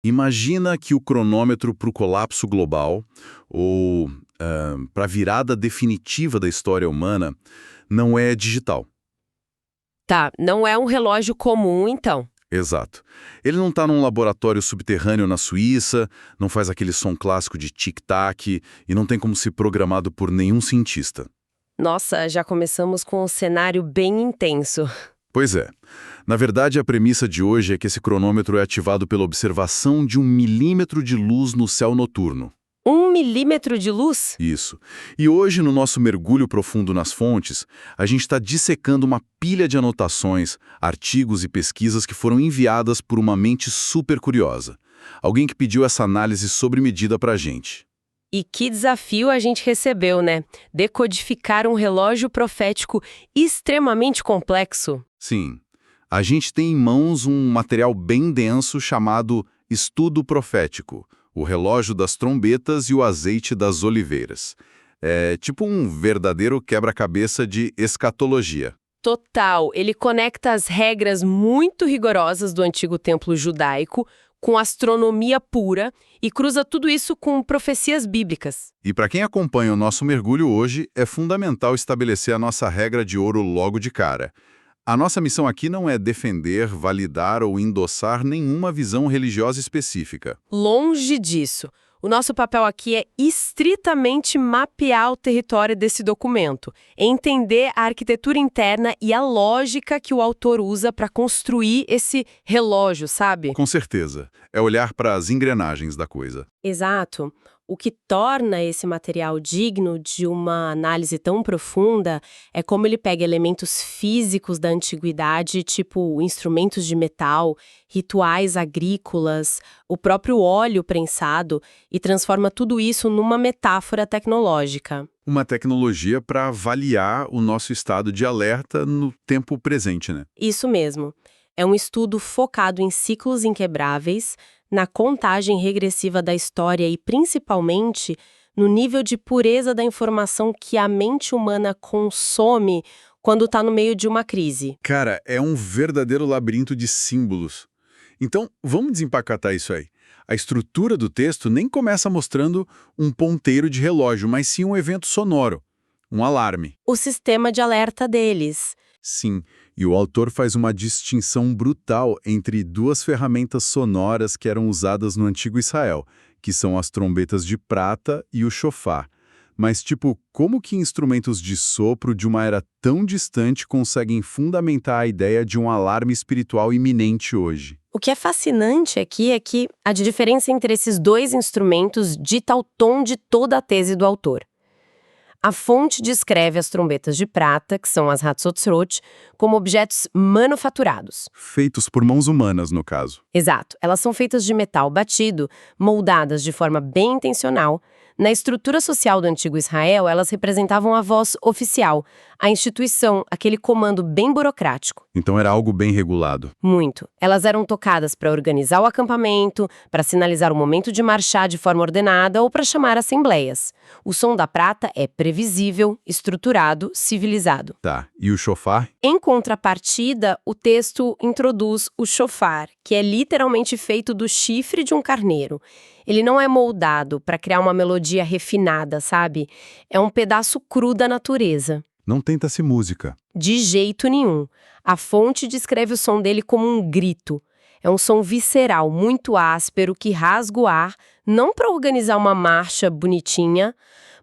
Imagina que o cronômetro para o colapso global, ou para a virada definitiva da história humana, não é digital. Tá, não é um relógio comum, então. Exato. Ele não está num laboratório subterrâneo na Suíça, não faz aquele som clássico de tic-tac e não tem como ser programado por nenhum cientista. Nossa, já começamos com um cenário bem intenso. Pois é. Na verdade, a premissa de hoje é que esse cronômetro é ativado pela observação de 1 milímetro de luz no céu noturno. 1 milímetro de luz? Isso. E hoje, no nosso mergulho profundo nas fontes, a gente está dissecando uma pilha de anotações, artigos e pesquisas que foram enviadas por uma mente super curiosa. Alguém que pediu essa análise sob medida para a gente. E que desafio a gente recebeu, né? Decodificar um relógio profético extremamente complexo. Sim. A gente tem em mãos um material bem denso chamado Estudo Profético, o relógio das trombetas e o azeite das oliveiras. É tipo um verdadeiro quebra-cabeça de escatologia. Total, ele conecta as regras muito rigorosas do antigo templo judaico com astronomia pura e cruza tudo isso com profecias bíblicas. E para quem acompanha o nosso mergulho hoje, é fundamental estabelecer a nossa regra de ouro logo de cara. A nossa missão aqui não é defender, validar ou endossar nenhuma visão religiosa específica. Longe disso. O nosso papel aqui é estritamente mapear o território desse documento, entender a arquitetura interna e a lógica que o autor usa para construir esse relógio, sabe? Com certeza. É olhar para as engrenagens da coisa. Exato. O que torna esse material digno de uma análise tão profunda é como ele pega elementos físicos da antiguidade, tipo instrumentos de metal, rituais agrícolas, o próprio óleo prensado, e transforma tudo isso numa metáfora tecnológica. Uma tecnologia para avaliar o nosso estado de alerta no tempo presente, né? Isso mesmo. É um estudo focado em ciclos inquebráveis, na contagem regressiva da história e, principalmente, no nível de pureza da informação que a mente humana consome quando está no meio de uma crise. Cara, é um verdadeiro labirinto de símbolos. Então, vamos desempacotar isso aí. A estrutura do texto nem começa mostrando um ponteiro de relógio, mas sim um evento sonoro, um alarme. O sistema de alerta deles. Sim, e o autor faz uma distinção brutal entre duas ferramentas sonoras que eram usadas no antigo Israel, que são as trombetas de prata e o shofar. Mas, tipo, como que instrumentos de sopro de uma era tão distante conseguem fundamentar a ideia de um alarme espiritual iminente hoje? O que é fascinante aqui é que a diferença entre esses dois instrumentos dita o tom de toda a tese do autor. A fonte descreve as trombetas de prata, que são as Hatzotzrot, como objetos manufaturados. Feitos por mãos humanas, no caso. Exato, elas são feitas de metal batido, moldadas de forma bem intencional. Na estrutura social do antigo Israel, elas representavam a voz oficial, a instituição, aquele comando bem burocrático. Então era algo bem regulado. Muito. Elas eram tocadas para organizar o acampamento, para sinalizar o momento de marchar de forma ordenada ou para chamar assembleias. O som da prata é previsível, estruturado, civilizado. Tá, e o shofar? Em contrapartida, o texto introduz o shofar, que é literalmente feito do chifre de um carneiro. Ele não é moldado para criar uma melodia refinada, sabe? É um pedaço cru da natureza. Não tenta-se música. De jeito nenhum. A fonte descreve o som dele como um grito. É um som visceral, muito áspero, que rasga o ar, não para organizar uma marcha bonitinha,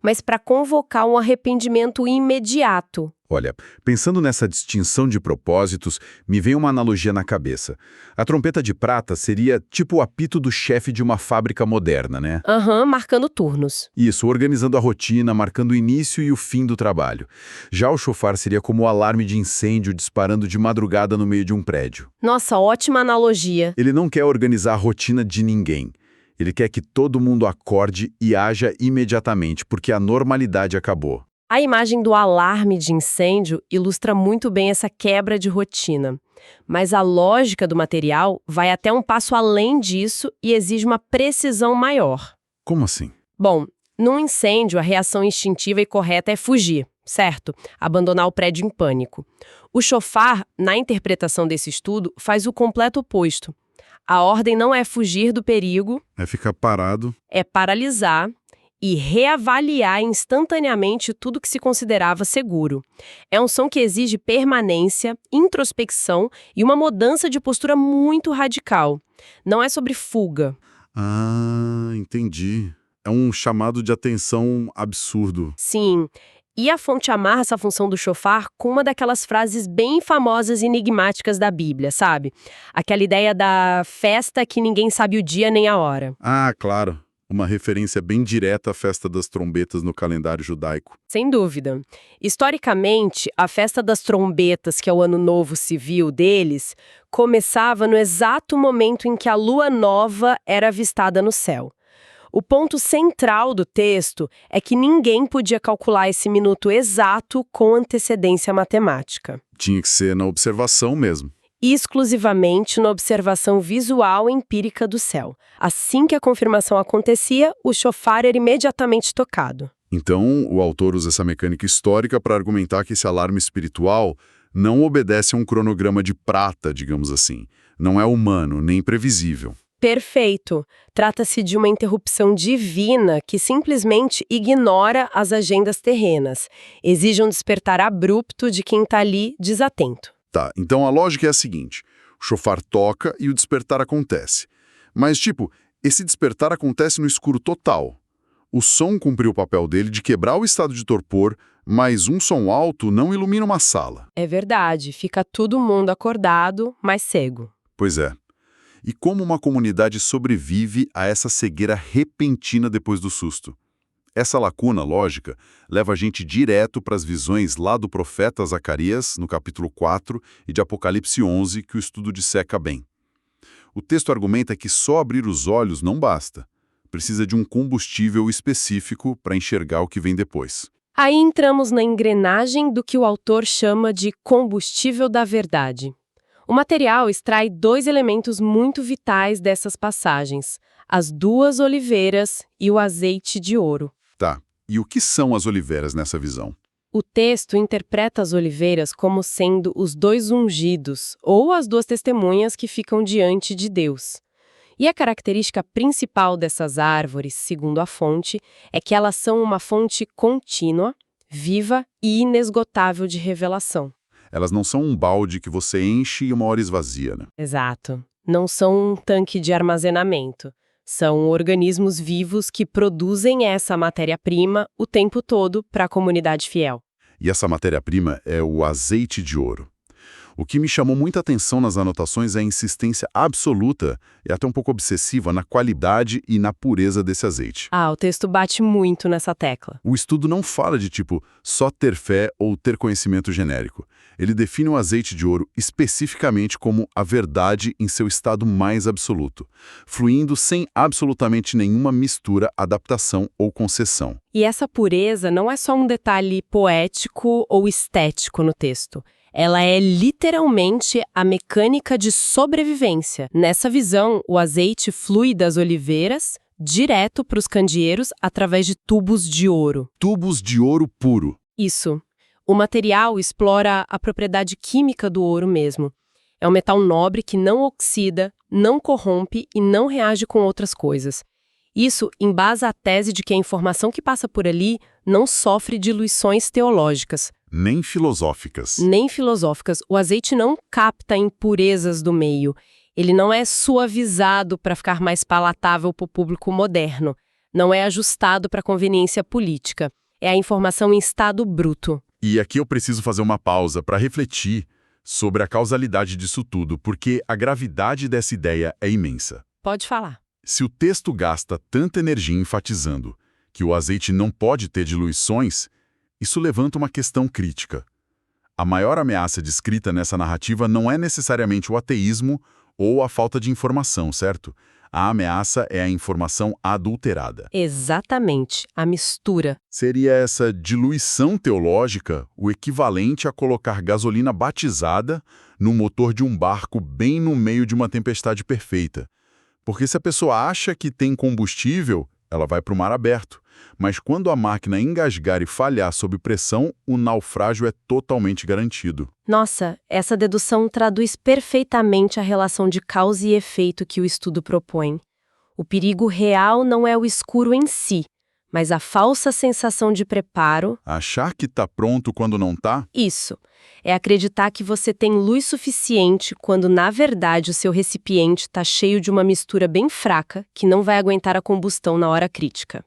mas para convocar um arrependimento imediato. Olha, pensando nessa distinção de propósitos, me vem uma analogia na cabeça. A trompeta de prata seria tipo o apito do chefe de uma fábrica moderna, né? Marcando turnos. Isso, organizando a rotina, marcando o início e o fim do trabalho. Já o chofar seria como o alarme de incêndio disparando de madrugada no meio de um prédio. Nossa, ótima analogia. Ele não quer organizar a rotina de ninguém. Ele quer que todo mundo acorde e haja imediatamente, porque a normalidade acabou. A imagem do alarme de incêndio ilustra muito bem essa quebra de rotina. Mas a lógica do material vai até um passo além disso e exige uma precisão maior. Como assim? Bom, num incêndio, a reação instintiva e correta é fugir, certo? Abandonar o prédio em pânico. O shofar, na interpretação desse estudo, faz o completo oposto. A ordem não é fugir do perigo, É ficar parado. é paralisar e reavaliar instantaneamente tudo que se considerava seguro. É um som que exige permanência, introspecção e uma mudança de postura muito radical. Não é sobre fuga. Ah, entendi. É um chamado de atenção absurdo. Sim. E a fonte amarra essa função do shofar com uma daquelas frases bem famosas e enigmáticas da Bíblia, sabe? Aquela ideia da festa que ninguém sabe o dia nem a hora. Ah, claro. Uma referência bem direta à festa das trombetas no calendário judaico. Sem dúvida. Historicamente, a festa das trombetas, que é o ano novo civil deles, começava no exato momento em que a lua nova era avistada no céu. O ponto central do texto é que ninguém podia calcular esse minuto exato com antecedência matemática. Tinha que ser na observação mesmo. Exclusivamente na observação visual empírica do céu. Assim que a confirmação acontecia, o shofar era imediatamente tocado. Então, o autor usa essa mecânica histórica para argumentar que esse alarme espiritual não obedece a um cronograma de prata, digamos assim. Não é humano, nem previsível. Perfeito. Trata-se de uma interrupção divina que simplesmente ignora as agendas terrenas. Exige um despertar abrupto de quem está ali desatento. Tá, então a lógica é a seguinte. O shofar toca e o despertar acontece. Mas, esse despertar acontece no escuro total. O som cumpriu o papel dele de quebrar o estado de torpor, mas um som alto não ilumina uma sala. É verdade, fica todo mundo acordado, mas cego. Pois é. E como uma comunidade sobrevive a essa cegueira repentina depois do susto? Essa lacuna lógica leva a gente direto para as visões lá do profeta Zacarias, no capítulo 4, e de Apocalipse 11, que o estudo disseca bem. O texto argumenta que só abrir os olhos não basta. Precisa de um combustível específico para enxergar o que vem depois. Aí entramos na engrenagem do que o autor chama de combustível da verdade. O material extrai dois elementos muito vitais dessas passagens: as duas oliveiras e o azeite de ouro. Tá, e o que são as oliveiras nessa visão? O texto interpreta as oliveiras como sendo os dois ungidos, ou as duas testemunhas que ficam diante de Deus. E a característica principal dessas árvores, segundo a fonte, é que elas são uma fonte contínua, viva e inesgotável de revelação. Elas não são um balde que você enche e uma hora esvazia, né? Exato. Não são um tanque de armazenamento. São organismos vivos que produzem essa matéria-prima o tempo todo para a comunidade fiel. E essa matéria-prima é o azeite de ouro. O que me chamou muita atenção nas anotações é a insistência absoluta e até um pouco obsessiva na qualidade e na pureza desse azeite. O texto bate muito nessa tecla. O estudo não fala de só ter fé ou ter conhecimento genérico. Ele define o azeite de ouro especificamente como a verdade em seu estado mais absoluto, fluindo sem absolutamente nenhuma mistura, adaptação ou concessão. E essa pureza não é só um detalhe poético ou estético no texto. Ela é literalmente a mecânica de sobrevivência. Nessa visão, o azeite flui das oliveiras direto para os candeeiros através de tubos de ouro. Tubos de ouro puro. Isso. O material explora a propriedade química do ouro mesmo. É um metal nobre que não oxida, não corrompe e não reage com outras coisas. Isso embasa a tese de que a informação que passa por ali não sofre diluições teológicas. Nem filosóficas. Nem filosóficas. O azeite não capta impurezas do meio. Ele não é suavizado para ficar mais palatável para o público moderno. Não é ajustado para conveniência política. É a informação em estado bruto. E aqui eu preciso fazer uma pausa para refletir sobre a causalidade disso tudo, porque a gravidade dessa ideia é imensa. Pode falar. Se o texto gasta tanta energia enfatizando que o azeite não pode ter diluições, isso levanta uma questão crítica. A maior ameaça descrita nessa narrativa não é necessariamente o ateísmo ou a falta de informação, certo? A ameaça é a informação adulterada. Exatamente, a mistura. Seria essa diluição teológica o equivalente a colocar gasolina batizada no motor de um barco bem no meio de uma tempestade perfeita. Porque se a pessoa acha que tem combustível, ela vai para o mar aberto. Mas quando a máquina engasgar e falhar sob pressão, o naufrágio é totalmente garantido. Nossa, essa dedução traduz perfeitamente a relação de causa e efeito que o estudo propõe. O perigo real não é o escuro em si, mas a falsa sensação de preparo. Achar que está pronto quando não está? Isso. É acreditar que você tem luz suficiente quando, na verdade, o seu recipiente está cheio de uma mistura bem fraca que não vai aguentar a combustão na hora crítica.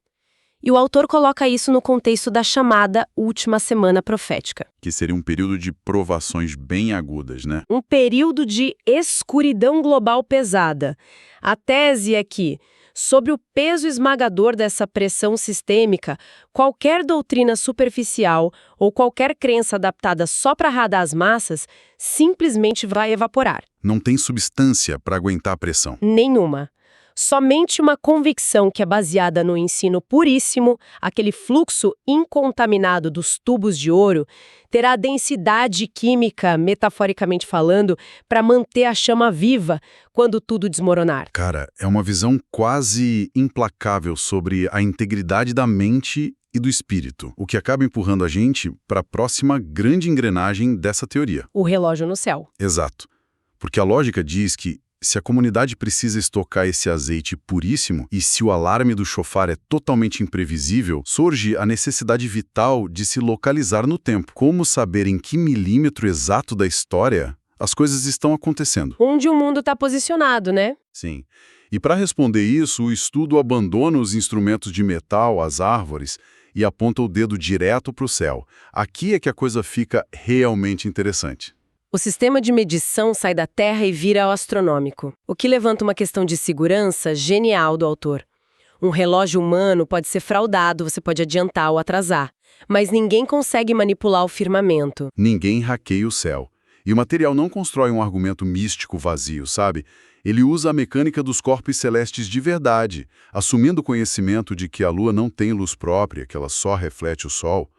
E o autor coloca isso no contexto da chamada última semana profética. Que seria um período de provações bem agudas, né? Um período de escuridão global pesada. A tese é que, sob o peso esmagador dessa pressão sistêmica, qualquer doutrina superficial ou qualquer crença adaptada só para radar as massas simplesmente vai evaporar. Não tem substância para aguentar a pressão. Nenhuma. Somente uma convicção que é baseada no ensino puríssimo, aquele fluxo incontaminado dos tubos de ouro, terá densidade química, metaforicamente falando, para manter a chama viva quando tudo desmoronar. Cara, é uma visão quase implacável sobre a integridade da mente e do espírito, o que acaba empurrando a gente para a próxima grande engrenagem dessa teoria. O relógio no céu. Exato. Porque a lógica diz que se a comunidade precisa estocar esse azeite puríssimo e se o alarme do chofar é totalmente imprevisível, surge a necessidade vital de se localizar no tempo. Como saber em que milímetro exato da história as coisas estão acontecendo? Onde o mundo está posicionado, né? Sim. E para responder isso, o estudo abandona os instrumentos de metal, as árvores, e aponta o dedo direto para o céu. Aqui é que a coisa fica realmente interessante. O sistema de medição sai da Terra e vira ao astronômico, o que levanta uma questão de segurança genial do autor. Um relógio humano pode ser fraudado, você pode adiantar ou atrasar, mas ninguém consegue manipular o firmamento. Ninguém hackeia o céu. E o material não constrói um argumento místico vazio, sabe? Ele usa a mecânica dos corpos celestes de verdade, assumindo o conhecimento de que a Lua não tem luz própria, que ela só reflete o Sol.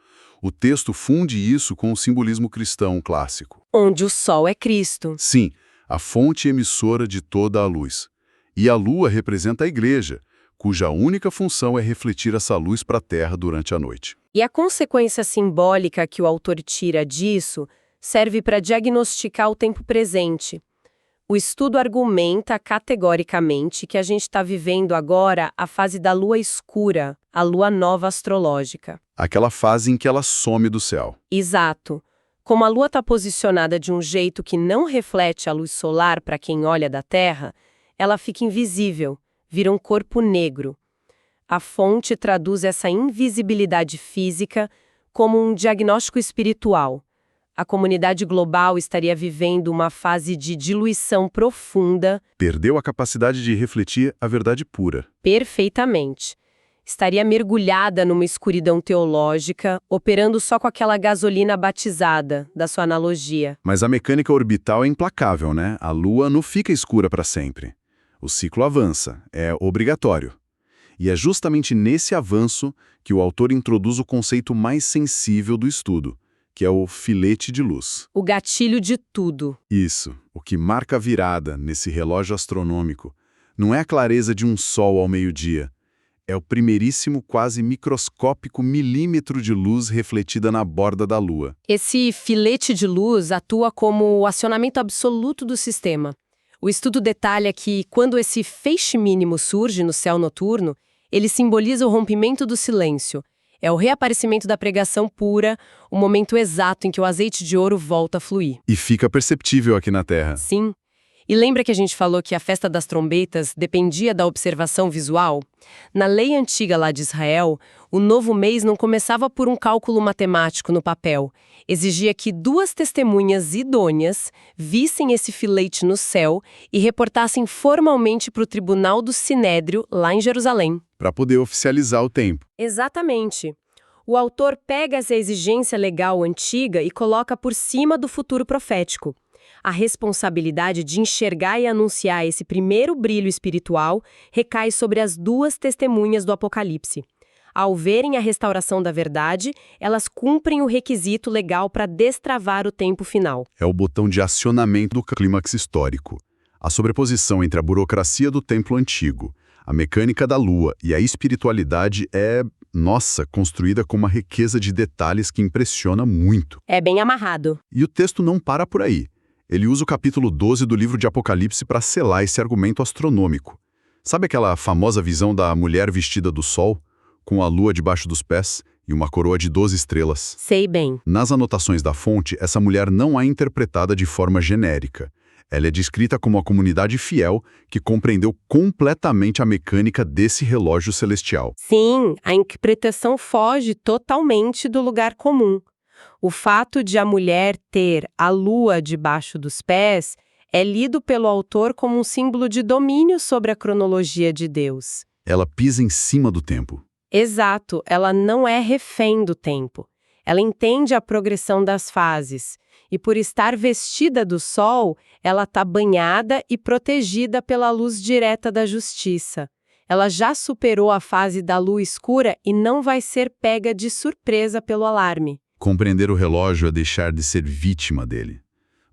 O texto funde isso com o simbolismo cristão clássico. Onde o Sol é Cristo. Sim, a fonte emissora de toda a luz. E a Lua representa a Igreja, cuja única função é refletir essa luz para a Terra durante a noite. E a consequência simbólica que o autor tira disso serve para diagnosticar o tempo presente. O estudo argumenta categoricamente que a gente está vivendo agora a fase da lua escura, a lua nova astrológica. Aquela fase em que ela some do céu. Exato. Como a lua está posicionada de um jeito que não reflete a luz solar para quem olha da Terra, ela fica invisível, vira um corpo negro. A fonte traduz essa invisibilidade física como um diagnóstico espiritual. A comunidade global estaria vivendo uma fase de diluição profunda. Perdeu a capacidade de refletir a verdade pura. Perfeitamente. Estaria mergulhada numa escuridão teológica, operando só com aquela gasolina batizada, da sua analogia. Mas a mecânica orbital é implacável, né? A Lua não fica escura para sempre. O ciclo avança, é obrigatório. E é justamente nesse avanço que o autor introduz o conceito mais sensível do estudo, que é o filete de luz. O gatilho de tudo. Isso, o que marca a virada nesse relógio astronômico, não é a clareza de um sol ao meio-dia, é o primeiríssimo, quase microscópico milímetro de luz refletida na borda da Lua. Esse filete de luz atua como o acionamento absoluto do sistema. O estudo detalha que, quando esse feixe mínimo surge no céu noturno, ele simboliza o rompimento do silêncio. É o reaparecimento da pregação pura, o momento exato em que o azeite de ouro volta a fluir. E fica perceptível aqui na Terra. Sim. E lembra que a gente falou que a festa das trombetas dependia da observação visual? Na lei antiga lá de Israel, o novo mês não começava por um cálculo matemático no papel. Exigia que 2 testemunhas idôneas vissem esse filete no céu e reportassem formalmente para o tribunal do Sinédrio, lá em Jerusalém. Para poder oficializar o tempo. Exatamente. O autor pega essa exigência legal antiga e coloca por cima do futuro profético. A responsabilidade de enxergar e anunciar esse primeiro brilho espiritual recai sobre as 2 testemunhas do Apocalipse. Ao verem a restauração da verdade, elas cumprem o requisito legal para destravar o tempo final. É o botão de acionamento do clímax histórico. A sobreposição entre a burocracia do templo antigo, a mecânica da Lua e a espiritualidade é nossa, construída com uma riqueza de detalhes que impressiona muito. É bem amarrado. E o texto não para por aí. Ele usa o capítulo 12 do livro de Apocalipse para selar esse argumento astronômico. Sabe aquela famosa visão da mulher vestida do sol, com a lua debaixo dos pés e uma coroa de 12 estrelas? Sei bem. Nas anotações da fonte, essa mulher não é interpretada de forma genérica. Ela é descrita como uma comunidade fiel que compreendeu completamente a mecânica desse relógio celestial. Sim, a interpretação foge totalmente do lugar comum. O fato de a mulher ter a lua debaixo dos pés é lido pelo autor como um símbolo de domínio sobre a cronologia de Deus. Ela pisa em cima do tempo. Exato, ela não é refém do tempo. Ela entende a progressão das fases. E por estar vestida do sol, ela está banhada e protegida pela luz direta da justiça. Ela já superou a fase da lua escura e não vai ser pega de surpresa pelo alarme. Compreender o relógio é deixar de ser vítima dele,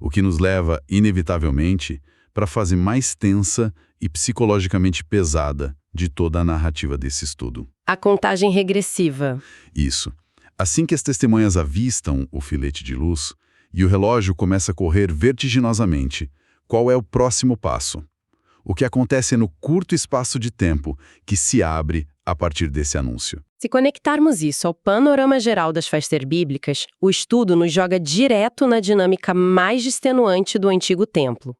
o que nos leva, inevitavelmente, para a fase mais tensa e psicologicamente pesada de toda a narrativa desse estudo. A contagem regressiva. Isso. Assim que as testemunhas avistam o filete de luz e o relógio começa a correr vertiginosamente, qual é o próximo passo? O que acontece no curto espaço de tempo que se abre a partir desse anúncio? Se conectarmos isso ao panorama geral das festas bíblicas, o estudo nos joga direto na dinâmica mais extenuante do Antigo Templo.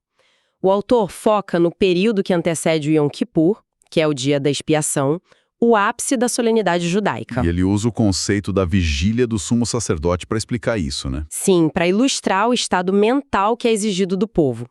O autor foca no período que antecede o Yom Kippur, que é o dia da expiação, o ápice da solenidade judaica. E ele usa o conceito da vigília do sumo sacerdote para explicar isso, né? Sim, para ilustrar o estado mental que é exigido do povo.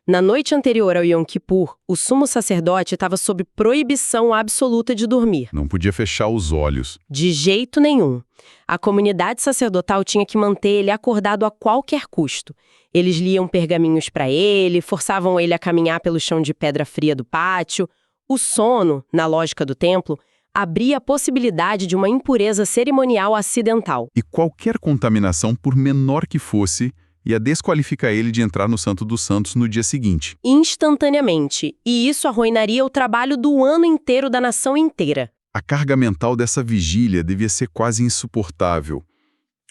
Na noite anterior ao Yom Kippur, o sumo sacerdote estava sob proibição absoluta de dormir. Não podia fechar os olhos. De jeito nenhum. A comunidade sacerdotal tinha que manter ele acordado a qualquer custo. Eles liam pergaminhos para ele, forçavam ele a caminhar pelo chão de pedra fria do pátio. O sono, na lógica do templo, abria a possibilidade de uma impureza cerimonial acidental. E qualquer contaminação, por menor que fosse, ia desqualificar ele de entrar no Santo dos Santos no dia seguinte. Instantaneamente. E isso arruinaria o trabalho do ano inteiro da nação inteira. A carga mental dessa vigília devia ser quase insuportável.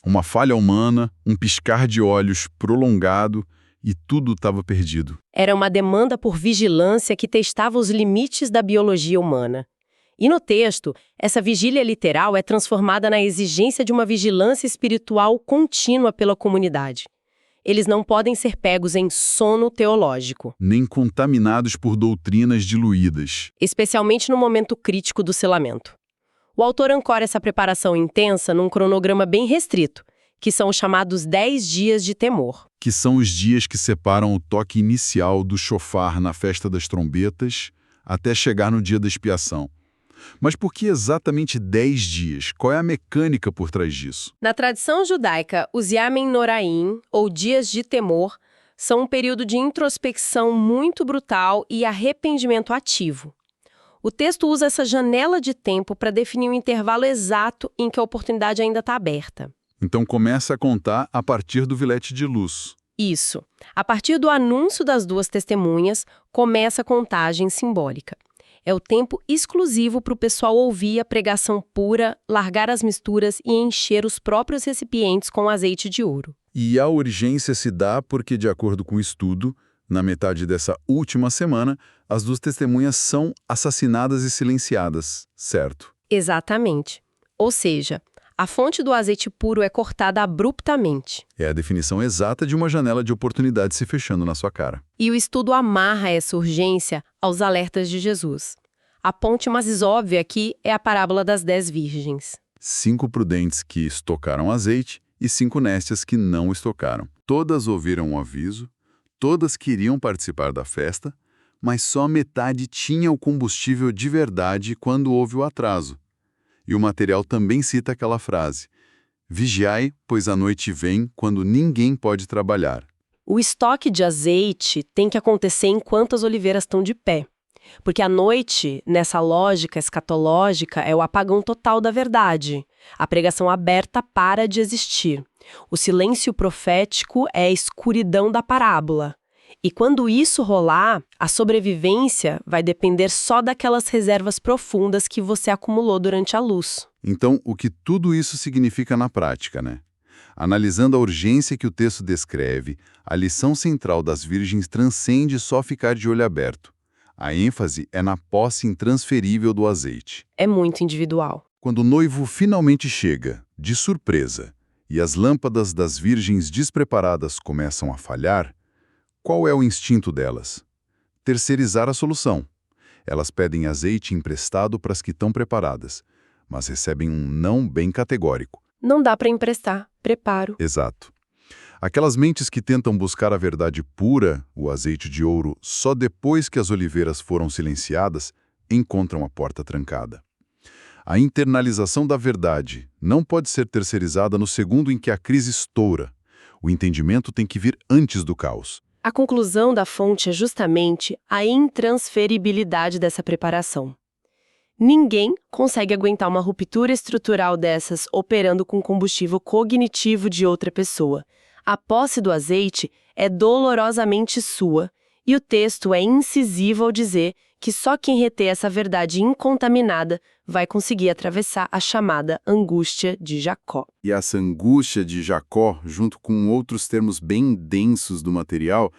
Uma falha humana, um piscar de olhos prolongado e tudo estava perdido. Era uma demanda por vigilância que testava os limites da biologia humana. E no texto, essa vigília literal é transformada na exigência de uma vigilância espiritual contínua pela comunidade. Eles não podem ser pegos em sono teológico. Nem contaminados por doutrinas diluídas. Especialmente no momento crítico do selamento. O autor ancora essa preparação intensa num cronograma bem restrito, que são os chamados 10 dias de temor. Que são os dias que separam o toque inicial do chofar na festa das trombetas até chegar no dia da expiação. Mas por que exatamente 10 dias? Qual é a mecânica por trás disso? Na tradição judaica, os Yamin Noraim, ou dias de temor, são um período de introspecção muito brutal e arrependimento ativo. O texto usa essa janela de tempo para definir o intervalo exato em que a oportunidade ainda está aberta. Então começa a contar a partir do vilete de luz. Isso. A partir do anúncio das duas testemunhas, começa a contagem simbólica. É o tempo exclusivo para o pessoal ouvir a pregação pura, largar as misturas e encher os próprios recipientes com azeite de ouro. E a urgência se dá porque, de acordo com o estudo, na metade dessa última semana, as duas testemunhas são assassinadas e silenciadas, certo? Exatamente. Ou seja, a fonte do azeite puro é cortada abruptamente. É a definição exata de uma janela de oportunidade se fechando na sua cara. E o estudo amarra essa urgência aos alertas de Jesus. A ponte mais óbvia aqui é a parábola das 10 virgens. 5 prudentes que estocaram azeite e 5 nécias que não estocaram. Todas ouviram o aviso, todas queriam participar da festa, mas só metade tinha o combustível de verdade quando houve o atraso. E o material também cita aquela frase: vigiai, pois a noite vem quando ninguém pode trabalhar. O estoque de azeite tem que acontecer enquanto as oliveiras estão de pé. Porque a noite, nessa lógica escatológica, é o apagão total da verdade. A pregação aberta para de existir. O silêncio profético é a escuridão da parábola. E quando isso rolar, a sobrevivência vai depender só daquelas reservas profundas que você acumulou durante a luz. Então, o que tudo isso significa na prática, né? Analisando a urgência que o texto descreve, a lição central das virgens transcende só ficar de olho aberto. A ênfase é na posse intransferível do azeite. É muito individual. Quando o noivo finalmente chega, de surpresa, e as lâmpadas das virgens despreparadas começam a falhar, qual é o instinto delas? Terceirizar a solução. Elas pedem azeite emprestado para as que estão preparadas, mas recebem um não bem categórico. Não dá para emprestar. Preparo. Exato. Aquelas mentes que tentam buscar a verdade pura, o azeite de ouro, só depois que as oliveiras foram silenciadas, encontram a porta trancada. A internalização da verdade não pode ser terceirizada no segundo em que a crise estoura. O entendimento tem que vir antes do caos. A conclusão da fonte é justamente a intransferibilidade dessa preparação. Ninguém consegue aguentar uma ruptura estrutural dessas operando com combustível cognitivo de outra pessoa. A posse do azeite é dolorosamente sua, e o texto é incisivo ao dizer que só quem reter essa verdade incontaminada vai conseguir atravessar a chamada angústia de Jacó. E essa angústia de Jacó, junto com outros termos bem densos do material,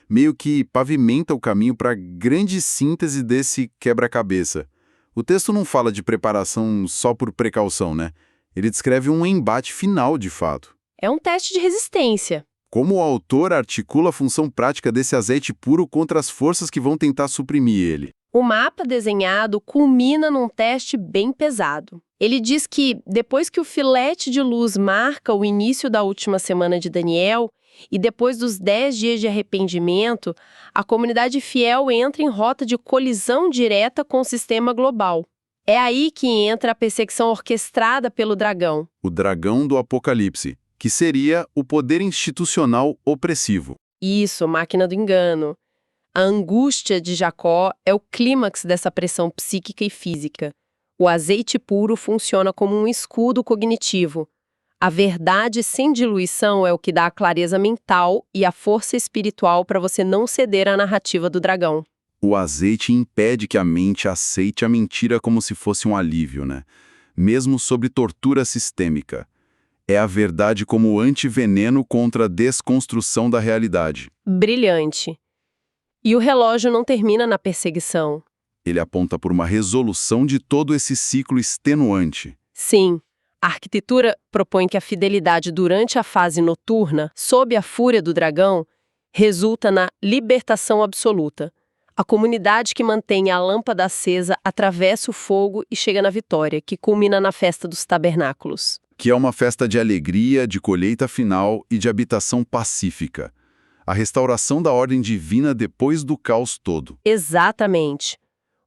meio que pavimenta o caminho para a grande síntese desse quebra-cabeça. O texto não fala de preparação só por precaução, né? Ele descreve um embate final, de fato. É um teste de resistência. Como o autor articula a função prática desse azeite puro contra as forças que vão tentar suprimir ele? O mapa desenhado culmina num teste bem pesado. Ele diz que, depois que o filete de luz marca o início da última semana de Daniel, e depois dos 10 dias de arrependimento, a comunidade fiel entra em rota de colisão direta com o sistema global. É aí que entra a perseguição orquestrada pelo dragão. O dragão do Apocalipse, que seria o poder institucional opressivo. Isso, máquina do engano. A angústia de Jacó é o clímax dessa pressão psíquica e física. O azeite puro funciona como um escudo cognitivo. A verdade sem diluição é o que dá a clareza mental e a força espiritual para você não ceder à narrativa do dragão. O azeite impede que a mente aceite a mentira como se fosse um alívio, né? Mesmo sob tortura sistêmica. É a verdade como antiveneno contra a desconstrução da realidade. Brilhante. E o relógio não termina na perseguição. Ele aponta por uma resolução de todo esse ciclo extenuante. Sim. A arquitetura propõe que a fidelidade durante a fase noturna, sob a fúria do dragão, resulta na libertação absoluta. A comunidade que mantém a lâmpada acesa atravessa o fogo e chega na vitória, que culmina na festa dos tabernáculos. Que é uma festa de alegria, de colheita final e de habitação pacífica. A restauração da ordem divina depois do caos todo. Exatamente.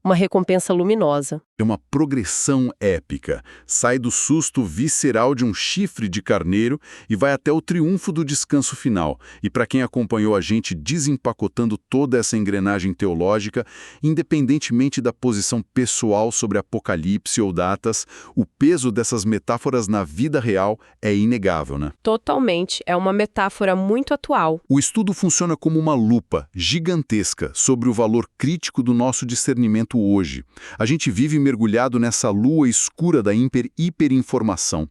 Uma recompensa luminosa. É uma progressão épica. Sai do susto visceral de um chifre de carneiro e vai até o triunfo do descanso final. E para quem acompanhou a gente desempacotando toda essa engrenagem teológica, independentemente da posição pessoal sobre Apocalipse ou datas, o peso dessas metáforas na vida real é inegável, né? Totalmente. É uma metáfora muito atual. O estudo funciona como uma lupa gigantesca sobre o valor crítico do nosso discernimento hoje. A gente vive mergulhado nessa lua escura da hiperinformação.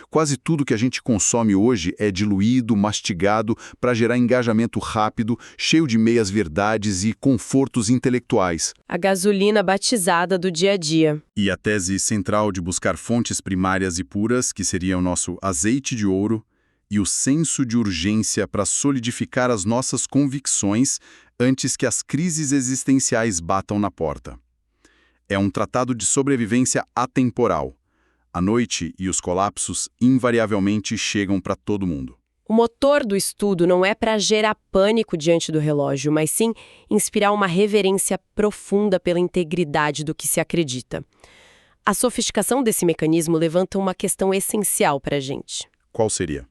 Quase tudo que a gente consome hoje é diluído, mastigado, para gerar engajamento rápido, cheio de meias-verdades e confortos intelectuais. A gasolina batizada do dia a dia. E a tese central de buscar fontes primárias e puras, que seria o nosso azeite de ouro, e o senso de urgência para solidificar as nossas convicções antes que as crises existenciais batam na porta. É um tratado de sobrevivência atemporal. A noite e os colapsos invariavelmente chegam para todo mundo. O motor do estudo não é para gerar pânico diante do relógio, mas sim inspirar uma reverência profunda pela integridade do que se acredita. A sofisticação desse mecanismo levanta uma questão essencial para a gente. Qual seria?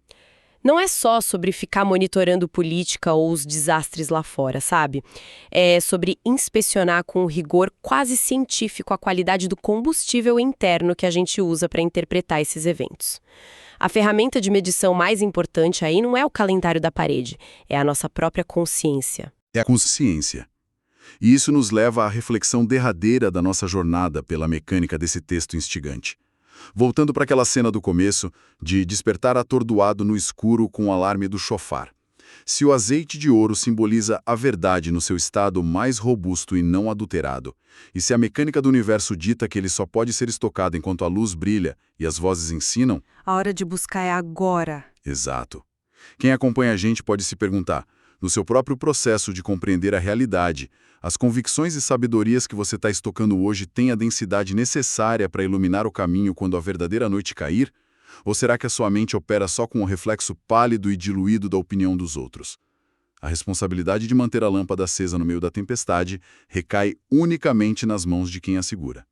Não é só sobre ficar monitorando política ou os desastres lá fora, sabe? É sobre inspecionar com rigor quase científico a qualidade do combustível interno que a gente usa para interpretar esses eventos. A ferramenta de medição mais importante aí não é o calendário da parede, é a nossa própria consciência. É a consciência. E isso nos leva à reflexão derradeira da nossa jornada pela mecânica desse texto instigante. Voltando para aquela cena do começo, de despertar atordoado no escuro com o alarme do chofar. Se o azeite de ouro simboliza a verdade no seu estado mais robusto e não adulterado, e se a mecânica do universo dita que ele só pode ser estocado enquanto a luz brilha e as vozes ensinam... A hora de buscar é agora. Exato. Quem acompanha a gente pode se perguntar, no seu próprio processo de compreender a realidade, as convicções e sabedorias que você está estocando hoje têm a densidade necessária para iluminar o caminho quando a verdadeira noite cair? Ou será que a sua mente opera só com o reflexo pálido e diluído da opinião dos outros? A responsabilidade de manter a lâmpada acesa no meio da tempestade recai unicamente nas mãos de quem a segura.